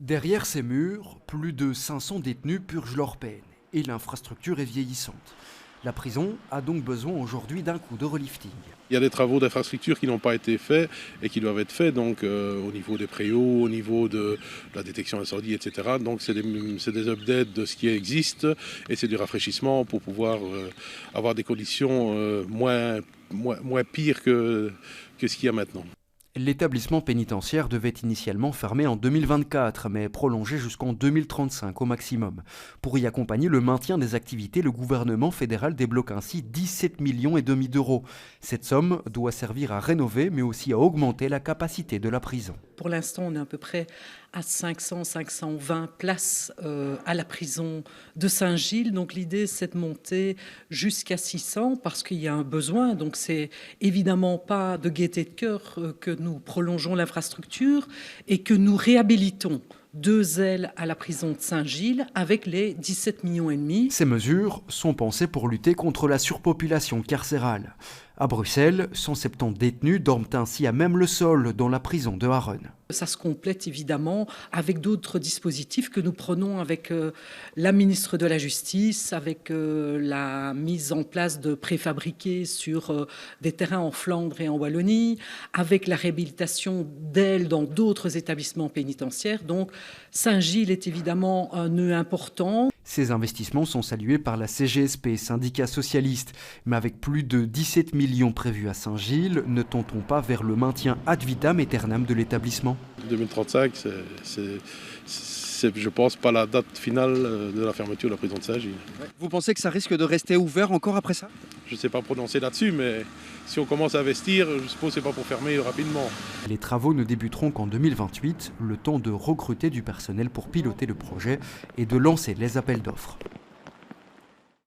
Derrière ces murs, plus de 500 détenus purgent leur peine et l'infrastructure est vieillissante. La prison a donc besoin aujourd'hui d'un coup de relifting. Il y a des travaux d'infrastructure qui n'ont pas été faits et qui doivent être faits donc, au niveau des préaux, au niveau de la détection incendie, etc. Donc c'est des updates de ce qui existe et c'est du rafraîchissement pour pouvoir avoir des conditions moins pires que ce qu'il y a maintenant. L'établissement pénitentiaire devait initialement fermer en 2024, mais prolongé jusqu'en 2035 au maximum. Pour y accompagner le maintien des activités, le gouvernement fédéral débloque ainsi 17,5 millions d'euros. Cette somme doit servir à rénover, mais aussi à augmenter la capacité de la prison. Pour l'instant, on est à peu près à 500-520 places à la prison de Saint-Gilles. Donc l'idée, c'est de monter jusqu'à 600 parce qu'il y a un besoin. Donc c'est évidemment pas de gaieté de cœur que nous prolongeons l'infrastructure et que nous réhabilitons 2 ailes à la prison de Saint-Gilles avec les 17,5 millions. Ces mesures sont pensées pour lutter contre la surpopulation carcérale. À Bruxelles, 170 détenus dorment ainsi à même le sol dans la prison de Harren. Ça se complète évidemment avec d'autres dispositifs que nous prenons avec la ministre de la Justice, avec la mise en place de préfabriqués sur des terrains en Flandre et en Wallonie, avec la réhabilitation d'ailes dans d'autres établissements pénitentiaires. Donc Saint-Gilles est évidemment un nœud important. Ces investissements sont salués par la CGSP, syndicat socialiste. Mais avec plus de 17 millions prévus à Saint-Gilles, ne tentons pas vers le maintien ad vitam aeternam de l'établissement. 2035, c'est, je pense, pas la date finale de la fermeture de la prison de Saint-Gilles. Vous pensez que ça risque de rester ouvert encore après ça? Je ne sais pas prononcer là-dessus, mais si on commence à investir, je suppose que ce n'est pas pour fermer rapidement. Les travaux ne débuteront qu'en 2028, le temps de recruter du personnel pour piloter le projet et de lancer les appels d'offres.